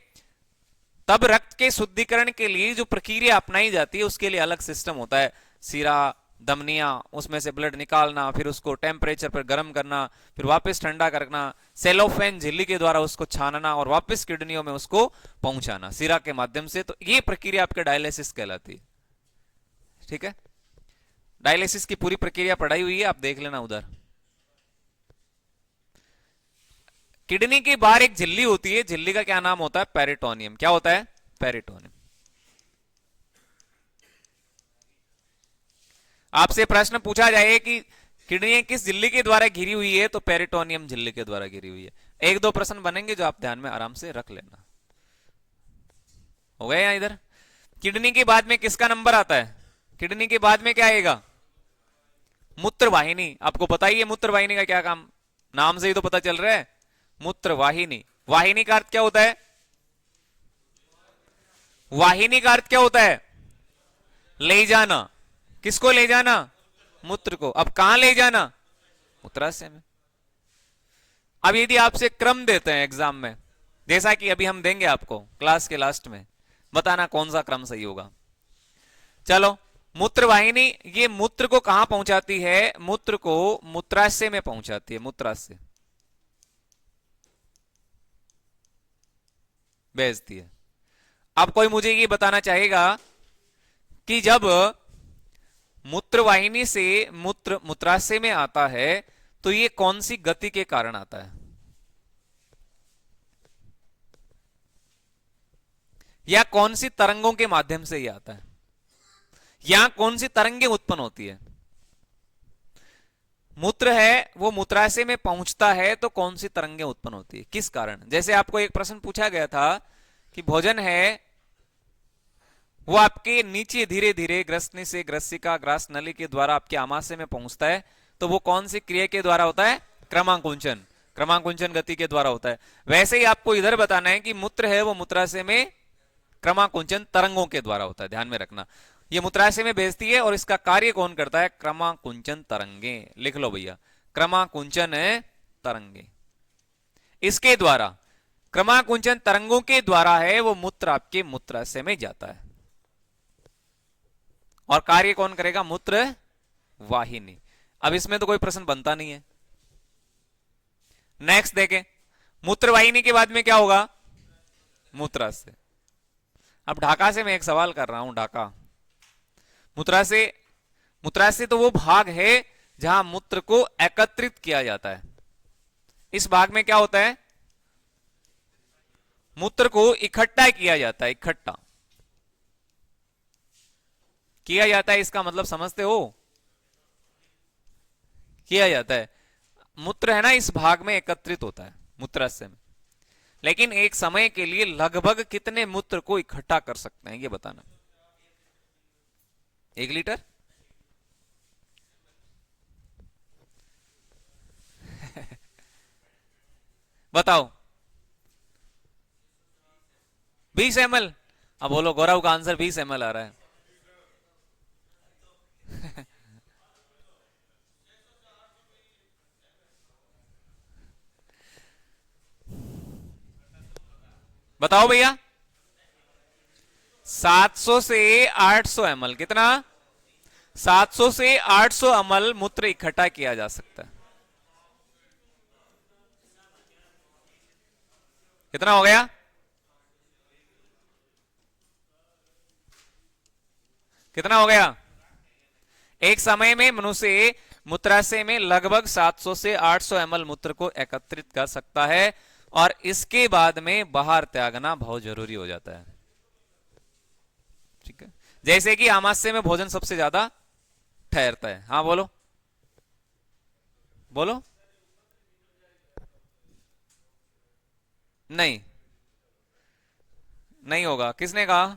तब रक्त के शुद्धिकरण के लिए जो प्रक्रिया अपनाई जाती है उसके लिए अलग सिस्टम होता है। सीरा, धमनियां, उसमें से ब्लड निकालना, फिर उसको टेम्परेचर पर गर्म करना, फिर वापस ठंडा करना, सेलोफेन झिल्ली के द्वारा उसको छानना और वापस किडनियों में उसको पहुंचाना सीरा के माध्यम से। तो ये प्रक्रिया आपके डायलिसिस कहलाती है। ठीक है, डायलिसिस की पूरी प्रक्रिया पढ़ाई हुई है, आप देख लेना उधर। किडनी के बाहर एक झिल्ली होती है, झिल्ली का क्या नाम होता है? पेरिटोनियम। क्या होता है? पेरिटोनियम। आपसे प्रश्न पूछा जाए कि किडनी किस झिल्ली के द्वारा घिरी हुई है, तो पेरिटोनियम झिल्ली के द्वारा घिरी हुई है। एक दो प्रश्न बनेंगे जो आप ध्यान में आराम से रख लेना। हो गया यहां इधर? किडनी के बाद में किसका नंबर आता है? किडनी के बाद में क्या आएगा? मूत्रवाहिनी। आपको पता ही है मूत्रवाहिनी का क्या काम, नाम से ही तो पता चल रहा है, मूत्रवाहिनी। वाहिनी का अर्थ क्या होता है? वाहिनी का अर्थ क्या होता है? ले जाना। किसको ले जाना? मूत्र को। अब कहां ले जाना? मूत्राशय में। अब यदि आपसे क्रम देते हैं एग्जाम में, जैसा कि अभी हम देंगे आपको क्लास के लास्ट में, बताना कौन सा क्रम सही होगा। चलो, मूत्रवाहिनी ये मूत्र को कहां पहुंचाती है? मूत्र को मूत्राशय में पहुंचाती है, मूत्राशय भेजती है। अब कोई मुझे ये बताना चाहेगा कि जब मूत्रवाहिनी से मूत्र मूत्राशय में आता है तो ये कौन सी गति के कारण आता है, या कौन सी तरंगों के माध्यम से ये आता है, या कौन सी तरंगें उत्पन्न होती है? मूत्र है वो मूत्राशय में पहुंचता है तो कौन सी तरंगें उत्पन्न होती है, किस कारण? जैसे आपको एक प्रश्न पूछा गया था कि भोजन है वो आपके नीचे धीरे धीरे ग्रसनी से ग्रसिका ग्रास नली के द्वारा आपके आमाशय में पहुंचता है, तो वो कौन सी क्रिया के द्वारा होता है? क्रमांकुंचन। क्रमांकुंचन गति के द्वारा होता है। वैसे ही आपको इधर बताना है कि मूत्र है वो मूत्राशय में क्रमांकुंचन तरंगों के द्वारा होता है। ध्यान में रखना, ये मूत्राशय में भेजती है और इसका कार्य कौन करता है? क्रमांकुंचन तरंगे। लिख लो भैया, क्रमांकुंचन तरंगे। इसके द्वारा, क्रमांकुंचन तरंगों के द्वारा है वो मूत्र आपके मूत्राशय में जाता है। और कार्य कौन करेगा? मूत्र वाहिनी। अब इसमें तो कोई प्रश्न बनता नहीं है। नेक्स्ट देखें, मूत्र वाहिनी के बाद में क्या होगा? मूत्राशय। अब ढाका से मैं एक सवाल कर रहा हूं, ढाका मूत्राशय। मूत्राशय तो वो भाग है जहां मूत्र को एकत्रित किया जाता है। इस भाग में क्या होता है? मूत्र को इकट्ठा किया जाता है, इकट्ठा किया जाता है। इसका मतलब समझते हो? किया जाता है। मूत्र है ना इस भाग में एकत्रित होता है मूत्राशय में, लेकिन एक समय के लिए लगभग कितने मूत्र को इकट्ठा कर सकते हैं ये बताना। 1 लीटर? बताओ। 20 ml? अब बोलो, गौरव का आंसर 20 ml आ रहा है। बताओ भैया। 700 से 800 ml। कितना? 700 से 800 ml मूत्र इकट्ठा किया जा सकता है। कितना हो गया? कितना हो गया? एक समय में मनुष्य मूत्राशय में लगभग 700 से 800 ml मूत्र को एकत्रित कर सकता है, और इसके बाद में बाहर त्यागना बहुत जरूरी हो जाता है। ठीक है, जैसे कि आमाशय में भोजन सबसे ज्यादा ठहरता है। हाँ बोलो, बोलो। नहीं, नहीं होगा। किसने कहा?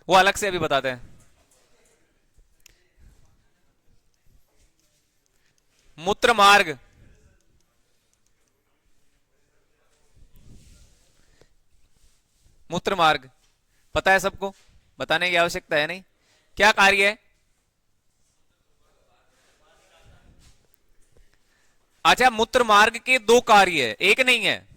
वो अलग से अभी बताते हैं। मूत्र मार्ग, मूत्र मार्ग पता है सबको, बताने की आवश्यकता है नहीं। क्या कार्य है? अच्छा, मूत्र मार्ग के दो कार्य है, एक नहीं है।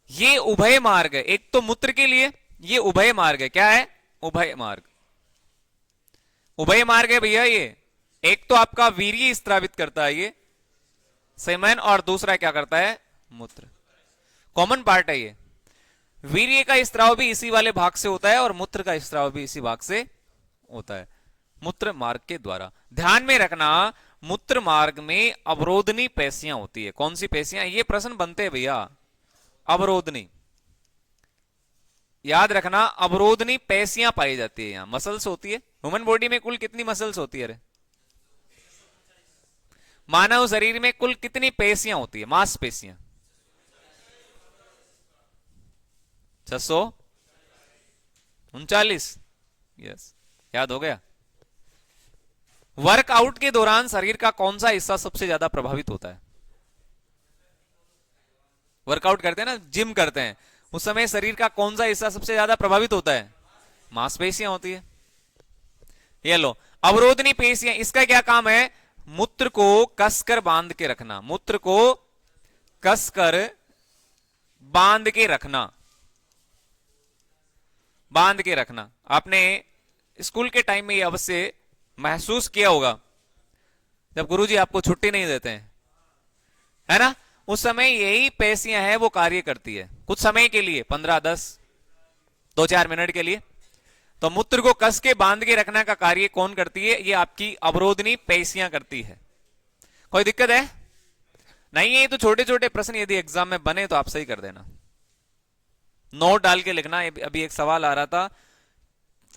ये उभय मार्ग है, एक तो मूत्र के लिए, ये उभय मार्ग है। क्या है? उभय मार्ग। उभय मार्ग है भैया ये। एक तो आपका वीर्य स्त्रावित करता है ये सेमन, और दूसरा क्या करता है? मूत्र। कॉमन पार्ट है ये। वीर्य का स्त्राव भी इसी वाले भाग से होता है और मूत्र का स्त्राव भी इसी भाग से होता है, मूत्र मार्ग के द्वारा। ध्यान में रखना, मूत्र मार्ग में अवरोधनी पेशियां होती है। कौन सी पेशियां? ये प्रश्न बनते हैं भैया। अवरोधनी, याद रखना, अवरोधनी पेशियां पाई जाती है। यहां मसल्स होती है। ह्यूमन बॉडी में कुल कितनी मसल्स होती है रे? मानव शरीर में कुल कितनी पेशियां होती है, मांसपेशियां? 639। यस, याद हो गया। वर्कआउट के दौरान शरीर का कौन सा हिस्सा सबसे ज्यादा प्रभावित होता है? वर्कआउट करते हैं ना, जिम करते हैं, उस समय शरीर का कौन सा हिस्सा सबसे ज्यादा प्रभावित होता है? मांसपेशियां होती है। ये लो, अवरोधनी पेशियां, इसका क्या काम है? मूत्र को कसकर बांध के रखना, मूत्र को कसकर बांध के रखना, बांध के रखना। आपने स्कूल के टाइम में ये अवश्य महसूस किया होगा, जब गुरुजी आपको छुट्टी नहीं देते हैं, है ना? उस समय यही पेशियां है वो कार्य करती है कुछ समय के लिए, 15, 10, 2-4 मिनट के लिए। तो मूत्र को कस के बांध के रखना का कार्य कौन करती है? ये आपकी अवरोधनी पेशियां करती है। कोई दिक्कत है? नहीं है। तो छोटे छोटे प्रश्न यदि एग्जाम में बने तो आप सही कर देना, नोट डाल के लिखना। अभी एक सवाल आ रहा था,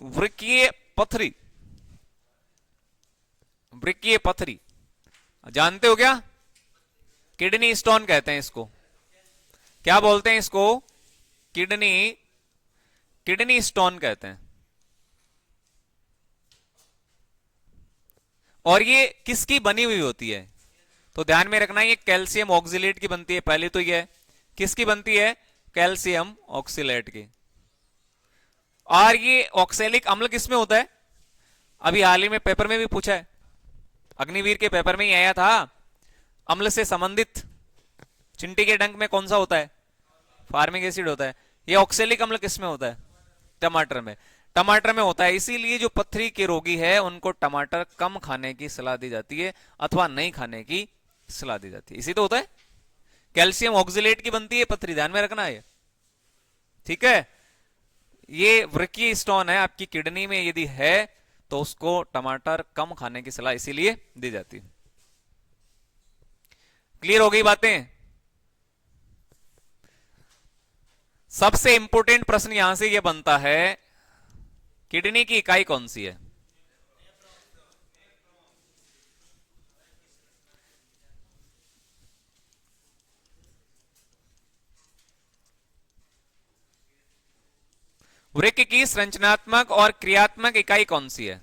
वृक्कीय पथरी, वृक्कीय पथरी जानते हो क्या? किडनी स्टोन कहते हैं इसको। क्या बोलते हैं इसको? किडनी, किडनी स्टोन कहते हैं। और ये किसकी बनी हुई होती है? तो ध्यान में रखना, ये कैल्शियम ऑक्सिलेट की बनती है। पहले तो ये किसकी बनती है? कैल्शियम ऑक्सिलेट की। और ये ऑक्सैलिक अम्ल किसमें होता है? अभी हाल ही में पेपर में भी पूछा है, अग्निवीर के पेपर में ही आया था। अम्ल से संबंधित चिंटी के डंक में कौन सा होता है? फार्मिक एसिड होता है। ये ऑक्सैलिक अम्ल किसमें होता है? टमाटर में। टमाटर में होता है। इसीलिए जो पथरी के रोगी है उनको टमाटर कम खाने की सलाह दी जाती है अथवा नहीं खाने की सलाह दी जाती है। इसी तो होता है, कैल्शियम ऑक्सिलेट की बनती है पथरी, ध्यान में रखना है। ठीक है, ये वृक्कीय स्टोन है आपकी किडनी में, यदि है तो उसको टमाटर कम खाने की सलाह इसीलिए दी जाती है। क्लियर हो गई बातें? सबसे इंपॉर्टेंट प्रश्न यहां से यह बनता है, किडनी की इकाई कौन सी है? वृक्क की संरचनात्मक और क्रियात्मक इकाई कौन सी है?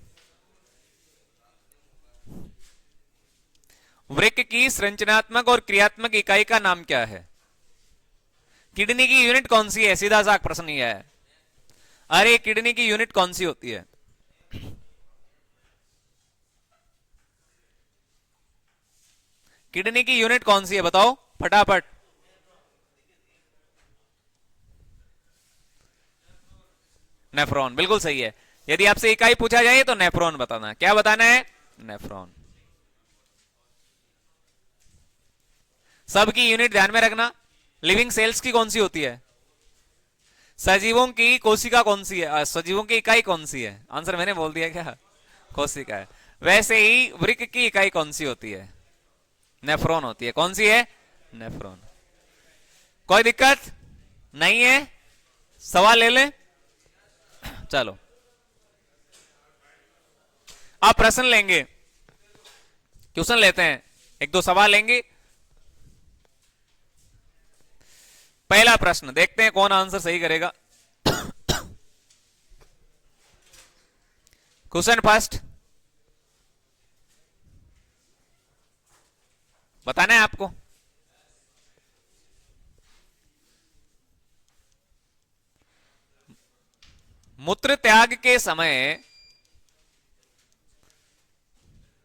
वृक्क की संरचनात्मक और क्रियात्मक इकाई का नाम क्या है? किडनी की यूनिट कौन सी है? सीधा सा प्रश्न यह है। अरे किडनी की यूनिट कौन सी होती है? किडनी की यूनिट कौन सी है बताओ फटाफट। नेफ्रॉन, बिल्कुल सही है। यदि आपसे इकाई पूछा जाए तो नेफ्रॉन बताना। क्या बताना है? नेफ्रॉन। सबकी यूनिट ध्यान में रखना। लिविंग सेल्स की कौन सी होती है? सजीवों की कोशिका कौन सी है? सजीवों की इकाई कौन सी है? आंसर मैंने बोल दिया क्या? कोशिका है। वैसे ही वृक्क की इकाई कौन सी होती है? नेफ्रॉन होती है। कौन सी है? नेफ्रॉन। कोई दिक्कत नहीं है? सवाल ले लें? चलो आप प्रश्न लेंगे, क्वेश्चन लेते हैं। एक दो सवाल लेंगे। पहला प्रश्न देखते हैं कौन आंसर सही करेगा। क्वेश्चन फर्स्ट, बताना है आपको। मूत्र त्याग के समय,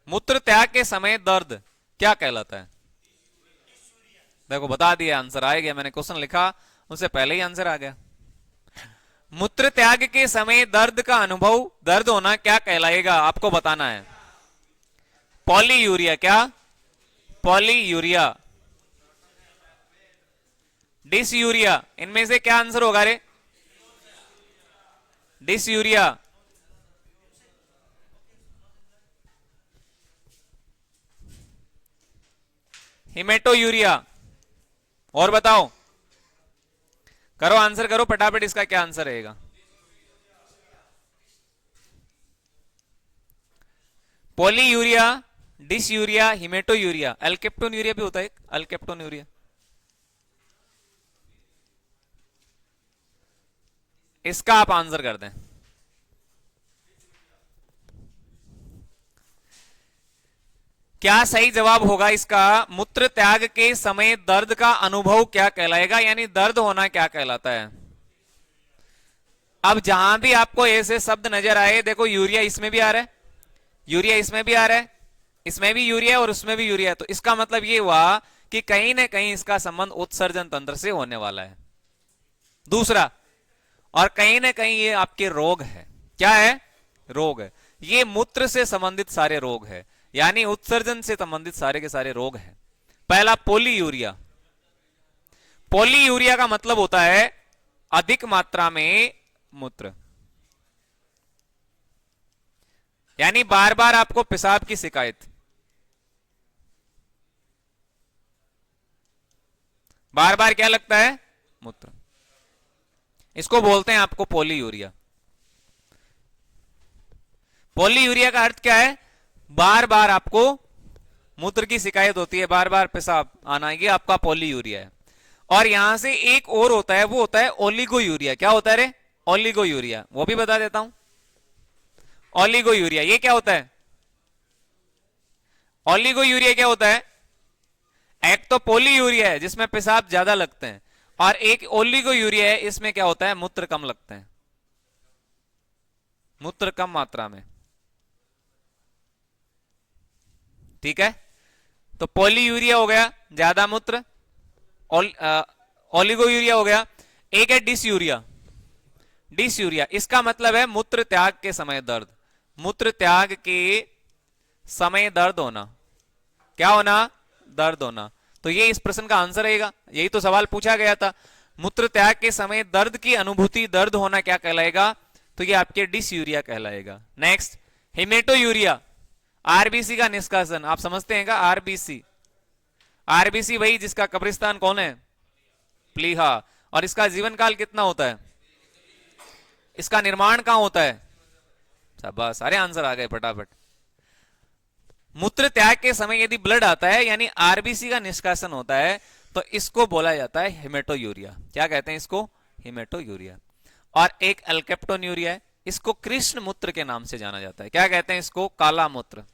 मूत्र त्याग के समय दर्द क्या कहलाता है? देखो बता दिया, आंसर आ गया। मैंने क्वेश्चन लिखा उससे पहले ही आंसर आ गया। मूत्र त्याग के समय दर्द का अनुभव, दर्द होना क्या कहलाएगा आपको बताना है। पॉलीयूरिया, क्या? पॉलीयूरिया, डिसयूरिया, इनमें से क्या आंसर होगा रे? डिसयूरिया। हिमेटोयूरिया। और बताओ, करो आंसर करो फटाफट, इसका क्या आंसर रहेगा? पॉलीयूरिया, डिसयूरिया, हिमेटोयूरिया, एल्केप्टोन्यूरिया भी होता है, एल्केप्टोन्यूरिया। इसका आप आंसर कर दें। क्या सही जवाब होगा इसका? मूत्र त्याग के समय दर्द का अनुभव क्या कहलाएगा, यानी दर्द होना क्या कहलाता है? अब जहां भी आपको ऐसे शब्द नजर आए, देखो यूरिया इसमें भी आ रहा है, यूरिया इसमें भी आ रहा है, इसमें भी यूरिया और उसमें भी यूरिया, तो इसका मतलब ये हुआ कि कहीं ना कहीं इसका संबंध उत्सर्जन तंत्र से होने वाला है। दूसरा, और कहीं ना कहीं ये आपके रोग है। क्या है? रोग है। ये मूत्र से संबंधित सारे रोग है, यानी उत्सर्जन से संबंधित सारे के सारे रोग हैं। पहला पॉलीयूरिया, पॉलीयूरिया का मतलब होता है अधिक मात्रा में मूत्र, यानी बार बार आपको पेशाब की शिकायत, बार बार क्या लगता है? मूत्र। इसको बोलते हैं आपको पॉलीयूरिया। पॉलीयूरिया का अर्थ क्या है? बार बार आपको मूत्र की शिकायत होती है, बार बार पेशाब आना, ये आपका पॉलीयूरिया है। और यहां से एक और होता है, वो होता है ओलिगोयूरिया। क्या होता है रे? ओलिगोयूरिया, वो भी बता देता हूं। ओलिगोयूरिया ये क्या होता है? ओलिगोयूरिया क्या होता है? एक तो पॉलीयूरिया है जिसमें पेशाब ज्यादा लगते हैं, और एक ओलिगोयूरिया है, इसमें क्या होता है? मूत्र कम लगते हैं, मूत्र कम मात्रा में। ठीक है, तो पॉलीयूरिया हो गया ज्यादा मूत्र, ओलिगोयूरिया हो गया। एक है डिसयूरिया, डिसयूरिया इसका मतलब है मूत्र त्याग के समय दर्द, मूत्र त्याग के समय दर्द होना। क्या होना? दर्द होना। तो ये इस प्रश्न का आंसर रहेगा, यही तो सवाल पूछा गया था। मूत्र त्याग के समय दर्द की अनुभूति, दर्द होना क्या कहलाएगा? तो ये आपके डिसयूरिया कहलाएगा। नेक्स्ट, हिमेटोयूरिया, आरबीसी का निष्कासन। आप समझते हैं क्या? आरबीसी, आरबीसी वही जिसका कब्रिस्तान कौन है? प्लीहा। और इसका जीवन काल कितना होता है? इसका निर्माण कहां होता है? शाबाश, सारे आंसर आ गए फटाफट। मूत्र त्याग के समय यदि ब्लड आता है, यानी आरबीसी का निष्कासन होता है, तो इसको बोला जाता है हिमेटोयूरिया। क्या कहते हैं इसको? हिमेटोयूरिया। और एक एल्केप्टोन्यूरिया है, इसको कृष्ण मूत्र के नाम से जाना जाता है। क्या कहते हैं इसको? काला मूत्र,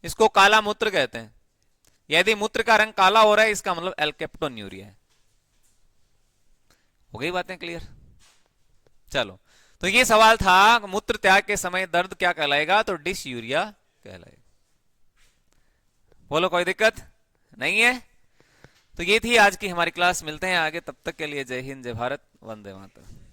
इसको काला मूत्र कहते हैं। यदि मूत्र का रंग काला हो रहा है, इसका मतलब एल्केप्टोन्यूरिया है। हो गई बातें क्लियर? चलो, तो ये सवाल था, मूत्र त्याग के समय दर्द क्या कहलाएगा? तो डिसयूरिया कहलाएगा। बोलो, कोई दिक्कत नहीं है? तो ये थी आज की हमारी क्लास। मिलते हैं आगे, तब तक के लिए जय हिंद, जय भारत, वंदे मातरम।